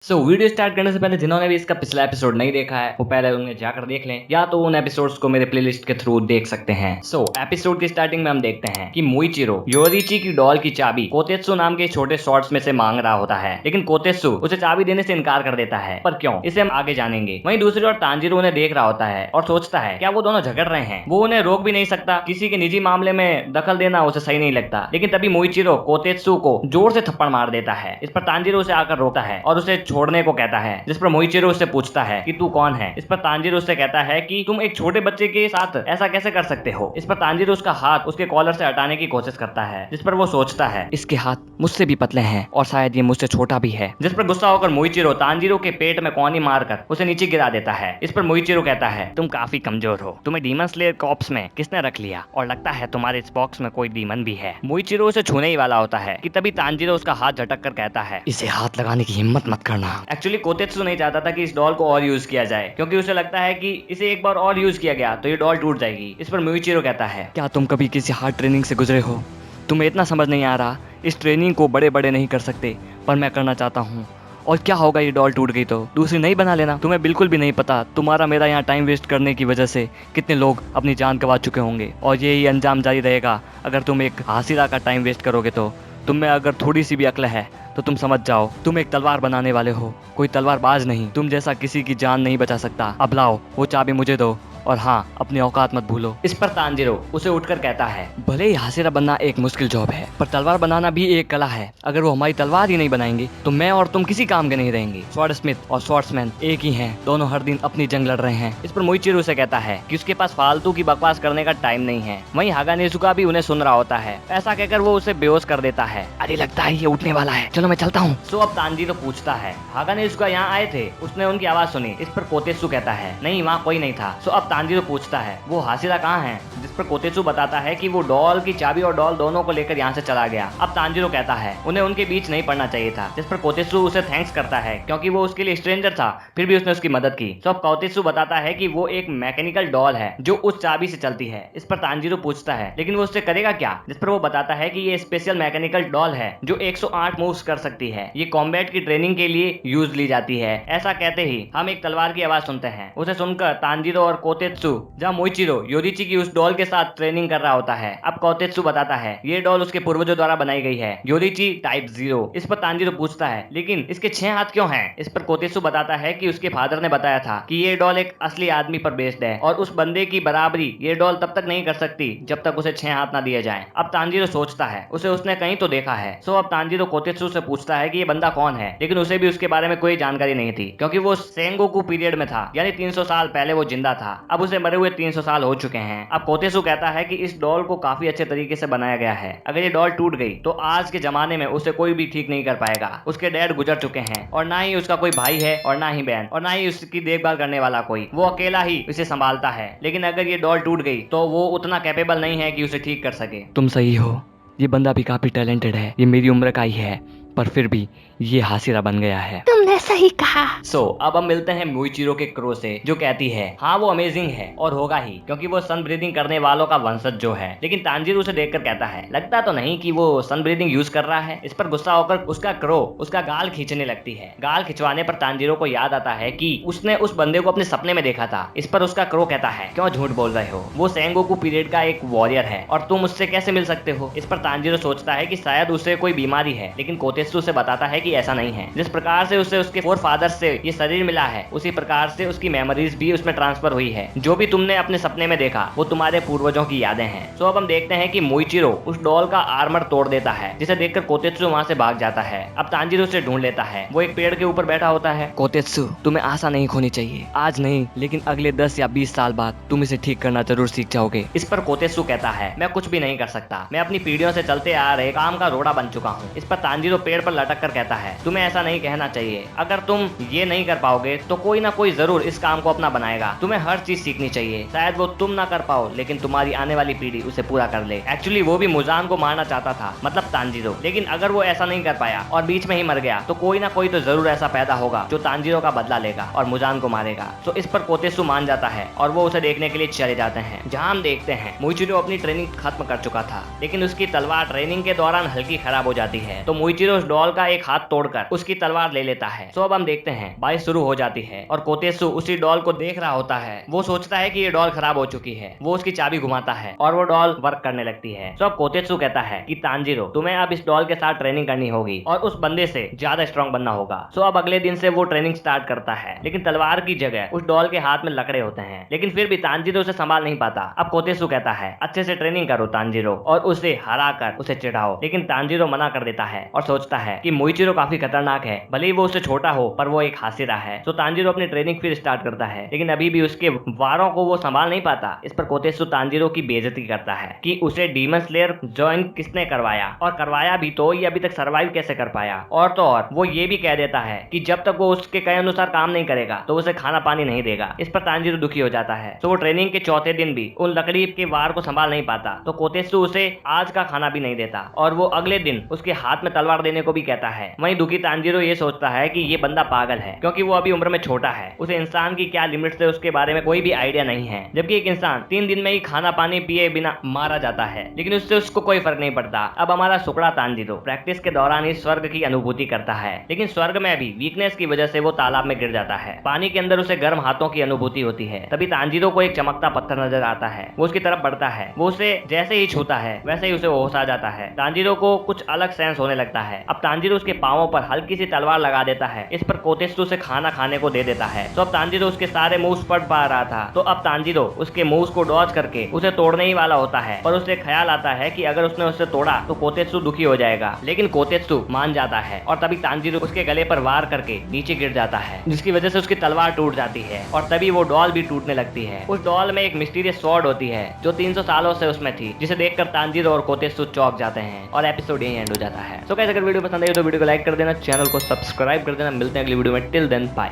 Video start करने से पहले जिन्होंने भी इसका पिछला एपिसोड नहीं देखा है वो पहले उन्हें जाकर देख लें या तो उन एपिसोड्स को मेरे प्लेलिस्ट के थ्रू देख सकते हैं। एपिसोड की स्टार्टिंग में हम देखते हैं कि मोइचिरो योरिची की डॉल की चाबी कोतेत्सु नाम के छोटे शॉर्ट्स में से मांग रहा होता है, लेकिन कोतेत्सु उसे चाबी देने से इनकार कर देता है। पर क्यों, इसे हम आगे जानेंगे। वहीं दूसरी ओर तांजीरो उन्हें देख रहा होता है और सोचता है क्या वो दोनों झगड़ रहे हैं। वो उन्हें रोक भी नहीं सकता, किसी के निजी मामले में दखल देना उसे सही नहीं लगता। लेकिन तभी मोइचिरो कोतेत्सु को जोर से थप्पड़ मार देता है। इस पर तांजीरो उसे आकर रोकता है और उसे छोड़ने को कहता है, जिस पर मोइचिरो उससे पूछता है कि तू कौन है। इस पर तांजीरो उससे कहता है कि तुम एक छोटे बच्चे के साथ ऐसा कैसे कर सकते हो। इस पर तांजीरो उसका हाथ उसके कॉलर से हटाने की कोशिश करता है, जिस पर वो सोचता है इसके हाथ मुझसे भी पतले हैं और शायद ये मुझसे छोटा भी है। जिस पर गुस्सा होकर मोइचिरो तांजीरो के पेट में कौनी मारकर उसे नीचे गिरा देता है। इस पर मोइचिरो कहता है तुम काफी कमजोर हो, तुम्हें डीमन स्लेयर कॉर्प्स में किसने रख लिया और लगता है तुम्हारे इस बॉक्स में कोई डीमन भी है। मोइचिरो उसे छूने ही वाला होता है कि तभी तांजीरो उसका हाथ झटक कर कहता है इसे हाथ लगाने की हिम्मत मत करना। एक्चुअली कोतेत्सु नहीं चाहता था कि इस डॉल को और यूज किया जाए, क्योंकि उसे लगता है कि इसे एक बार और यूज किया गया तो ये डॉल टूट जाएगी। इस पर मोइचिरो कहता है क्या तुम कभी किसी हार्ड ट्रेनिंग से गुजरे हो? तुम्हें इतना समझ नहीं आ रहा? इस ट्रेनिंग को बड़े बड़े नहीं कर सकते, पर मैं करना चाहता हूँ। और क्या होगा ये डॉल टूट गई तो दूसरी नहीं बना लेना। तुम्हें बिल्कुल भी नहीं पता तुम्हारा मेरा यहाँ टाइम वेस्ट करने की वजह से कितने लोग अपनी जान गंवा चुके होंगे, और यही अंजाम जारी रहेगा अगर तुम एक हासिरा का टाइम वेस्ट करोगे तो। तुम में अगर थोड़ी सी भी अक्ल है तो तुम समझ जाओ, तुम एक तलवार बनाने वाले हो, कोई तलवारबाज नहीं। तुम जैसा किसी की जान नहीं बचा सकता। अब लाओ वो चाबी मुझे दो, और हाँ, अपनी औकात मत भूलो। इस पर तांजीरो उसे उठकर कहता है भले ही हासिरा बनना एक मुश्किल जॉब है, पर तलवार बनाना भी एक कला है। अगर वो हमारी तलवार ही नहीं बनाएंगे तो मैं और तुम किसी काम के नहीं रहेंगे। स्वॉर्ड स्मिथ और स्वॉर्ड्समैन एक ही हैं, दोनों हर दिन अपनी जंग लड़ रहे हैं। इस पर मोइचिरो उसे कहता है कि उसके पास फालतू की बकवास करने का टाइम नहीं है। वहीं हागानेजुका भी उन्हें सुन रहा होता है। ऐसा कहकर वो उसे बेहोश कर देता है। अरे लगता है ये उठने वाला है, चलो मैं चलता हूँ। अब तांजीरो पूछता है हागानेजुका यहाँ आए थे, उसने उनकी आवाज सुनी। इस पर कोतेत्सु कहता है नहीं, वहाँ कोई नहीं था। अब तांजीरो पूछता है वो हासिरा कहाँ है, जिस पर कोतेत्सु बताता है कि वो डॉल की चाबी और डॉल दोनों को लेकर यहाँ से चला गया। अब तांजीरो कहता है उन्हें उनके बीच नहीं पड़ना चाहिए था, जिस पर कोतेत्सु उसे थैंक्स करता है क्योंकि वो उसके लिए स्ट्रेंजर था, फिर भी उसने उसकी मदद की। अब कोतेत्सु बताता है कि वो एक मैकेनिकल डॉल है जो उस चाबी से चलती है। इस पर तांजीरो पूछता है लेकिन वो उससे करेगा क्या, जिस पर वो बताता है कि ये स्पेशल मैकेनिकल डॉल है जो 108 मूव्स कर सकती है। ये कॉम्बैट की ट्रेनिंग के लिए यूज ली जाती है। ऐसा कहते ही हम एक तलवार की आवाज सुनते हैं। उसे सुनकर तांजीरो और कोतेत्सु जहाँ मोइचिरो योरिची की उस डॉल के साथ ट्रेनिंग कर रहा होता है। अब कोतेत्सु बताता है ये डॉल उसके पूर्वजों द्वारा बनाई गई है, योरिची टाइप 0। इस पर तांजीरो पूछता है लेकिन इसके 6 हाथ क्यों हैं? इस पर कोतेत्सु बताता है कि उसके फादर ने बताया था कि ये डॉल एक असली आदमी पर बेस्ड है और उस बंदे की बराबरी ये डॉल तब तक नहीं कर सकती जब तक उसे 6 हाथ ना दिए जाएं। अब तांजीरो सोचता है उसे उसने कहीं तो देखा है। अब तांजीरो कोतेत्सु से पूछता है कि ये बंदा कौन है, लेकिन उसे भी उसके बारे में कोई जानकारी नहीं थी क्योंकि वो सेंगोकू पीरियड में था, यानी 300 साल पहले वो जिंदा था। अब उसे मरे हुए 300 साल हो चुके हैं। अब कोतेत्सु कहता है कि इस डॉल को काफी अच्छे तरीके से बनाया गया है। अगर ये डॉल टूट गई तो आज के जमाने में उसे कोई भी ठीक नहीं कर पाएगा। उसके डैड गुजर चुके हैं और ना ही उसका कोई भाई है और ना ही बहन और ना ही उसकी देखभाल करने वाला कोई। वो अकेला ही उसे संभालता है। लेकिन अगर ये डॉल टूट गई तो वो उतना कैपेबल नहीं है कि उसे ठीक कर सके। तुम सही हो, ये बंदा भी काफी टैलेंटेड है। ये मेरी उम्र का ही है, पर फिर भी ये हासिरा बन गया है। तुमने सही कहा। अब हम मिलते हैं मोइचिरो के क्रो से, जो कहती है हाँ वो अमेजिंग है और होगा ही क्योंकि वो सन ब्रीदिंग करने वालों का वंशज जो है। लेकिन तांजीरो उसे देखकर कहता है लगता तो नहीं कि वो सन ब्रीदिंग यूज कर रहा है। इस पर गुस्सा होकर उसका क्रो उसका गाल खींचने लगती है। गाल खिंचवाने पर तांजीरो को याद आता है कि उसने उस बंदे को अपने सपने में देखा था। इस पर उसका क्रो कहता है क्यों झूठ बोल रहे हो, वो सेंगोकू पीरियड का एक वॉरियर है और तुम उससे कैसे मिल सकते हो। इस पर तांजीरो सोचता है कि शायद उसे कोई बीमारी है, लेकिन कोतेत्सु उसे बताता है कि ऐसा नहीं है। जिस प्रकार से उसे उसके फोर फादर से ये शरीर मिला है उसी प्रकार से उसकी मेमोरीज भी उसमें ट्रांसफर हुई है। जो भी तुमने अपने सपने में देखा वो तुम्हारे पूर्वजों की यादें हैं। अब हम देखते हैं कि मोइचिरो उस डॉल का आर्मर तोड़ देता है, जिसे देखकर कोतेत्सु वहां से भाग जाता है। अब तांजीरो उसे ढूंढ लेता है। वो एक पेड़ के ऊपर बैठा होता है। कोतेत्सु तुम्हें आशा नहीं खोनी चाहिए, आज नहीं लेकिन अगले 10 या 20 साल बाद तुम इसे ठीक करना जरूर सीख जाओगे। इस पर कोतेत्सु कहता है मैं कुछ भी नहीं कर सकता, मैं अपनी पीढ़ियों से चलते आ रहे काम का रोड़ा बन चुका हूँ। इस पर तांजीरो पेड़ पर लटक कर कहता है तुम्हें ऐसा नहीं कहना चाहिए, अगर तुम ये नहीं कर पाओगे तो कोई ना कोई जरूर इस काम को अपना बनाएगा। तुम्हें हर चीज सीखनी चाहिए, शायद वो तुम ना कर पाओ लेकिन तुम्हारी आने वाली पीढ़ी उसे पूरा कर ले। एक्चुअली वो भी मुजान को मारना चाहता था, मतलब तांजीरो, लेकिन अगर वो ऐसा नहीं कर पाया और बीच में ही मर गया तो कोई ना कोई तो जरूर ऐसा पैदा होगा जो तांजीरो का बदला लेगा और मुजान को मारेगा। इस पर कोतेत्सु मान जाता है और वो उसे देखने के लिए चले जाते हैं। जहाँ हम देखते हैं मोइचिरो अपनी ट्रेनिंग खत्म कर चुका था, लेकिन उसकी तलवार ट्रेनिंग के दौरान हल्की खराब हो जाती है। तो मोइचिरो उस डॉल का एक हाथ तोड़कर उसकी तलवार ले लेता है है। सो अब हम देखते हैं बारिश शुरू हो जाती है और कोतेत्सु उसी डॉल को देख रहा होता है। वो सोचता है कि ये डॉल खराब हो चुकी है। वो उसकी चाबी घुमाता है और वो डॉल वर्क करने लगती है। सो अब कोतेत्सु कहता है कि तांजीरो, तुम्हें अब इस डॉल के साथ ट्रेनिंग करनी होगी और उस बंदे से ज्यादा स्ट्रॉन्ग बनना होगा। सो अब अगले दिन से वो ट्रेनिंग स्टार्ट करता है, लेकिन तलवार की जगह उस डॉल के हाथ में लकड़े होते हैं। लेकिन फिर भी तांजीरो उसे संभाल नहीं पाता। अब कोतेत्सु कहता है अच्छे से ट्रेनिंग करो तांजीरो और उसे हरा कर उसे चिढ़ाओ। लेकिन तांजीरो मना कर देता है और सोचता है कि मोइचिरो काफी खतरनाक है, भले ही वो उससे छोटा हो पर वो एक हासिरा है। तो तांजीरो अपनी ट्रेनिंग फिर स्टार्ट करता है, लेकिन अभी भी उसके वारों को वो संभाल नहीं पाता। इस पर कोतेत्सु तांजीरो की बेइज्जती करता है कि उसे डीमन स्लेयर ज्वाइन किसने करवाया, और करवाया भी तो ये अभी तक सर्वाइव कैसे कर पाया। और तो और वो ये भी कह देता है कि जब तक वो उसके कहे अनुसार काम नहीं करेगा तो उसे खाना पानी नहीं देगा। इस पर तांजीरो दुखी हो जाता है। तो वो ट्रेनिंग के चौथे दिन भी उन लकड़ी के वार को संभाल नहीं पाता। तो कोतेत्सु उसे आज का खाना भी नहीं देता और वो अगले दिन उसके हाथ में तलवार देने को भी कहता है। वहीं दुखी तांजीरो ये सोचता है कि ये बंदा पागल है, क्योंकि वो अभी उम्र में छोटा है। उसे इंसान की क्या लिमिट्स है उसके बारे में कोई भी आइडिया नहीं है। जबकि एक इंसान 3 दिन में ही खाना पानी पिए बिना मारा जाता है, लेकिन उससे उसको कोई फर्क नहीं पड़ता। अब हमारा सुकड़ा तांजीरो प्रैक्टिस के दौरान ही स्वर्ग की अनुभूति करता है, लेकिन स्वर्ग में भी वीकनेस की वजह से वो तालाब में गिर जाता है। पानी के अंदर उसे गर्म हाथों की अनुभूति होती है। तभी तांजीरो को एक चमकता पत्थर नजर आता है। वो उसकी तरफ बढ़ता है। वो उसे जैसे ही छूता है वैसे ही उसे होश आ जाता है। तांजीरो को कुछ अलग सेंस होने लगता है। अब तांजीरो उसके पांवों पर हल्की सी तलवार लगा देता है। इस पर कोतेत्सु उसे खाना खाने को दे देता है। तो अब तांजीरो उसके सारे मूव्स पढ़ पा रहा था। तो अब तांजीरो उसके मूव्स को डॉज करके उसे तोड़ने ही वाला होता है, पर उसे ख्याल आता है कि अगर उसने उसे तोड़ा तो कोतेत्सु दुखी हो जाएगा। लेकिन कोतेत्सु मान जाता है और तभी तांजीरो उसके गले पर वार करके नीचे गिर जाता है, जिसकी वजह से उसकी तलवार टूट जाती है और तभी वो डॉल भी टूटने लगती है। उस डॉल में एक मिस्टीरियस स्वॉर्ड होती है जो 300 सालों से उसमें थी, जिसे देखकर तांजीरो और कोतेत्सु चौंक जाते हैं और एपिसोड यहीं एंड हो जाता है। तो गाइस, अगर वीडियो पसंद आई तो वीडियो को लाइक कर देना, चैनल को सब्सक्राइब कर देना। मिलते हैं अगली वीडियो में। Till then bye.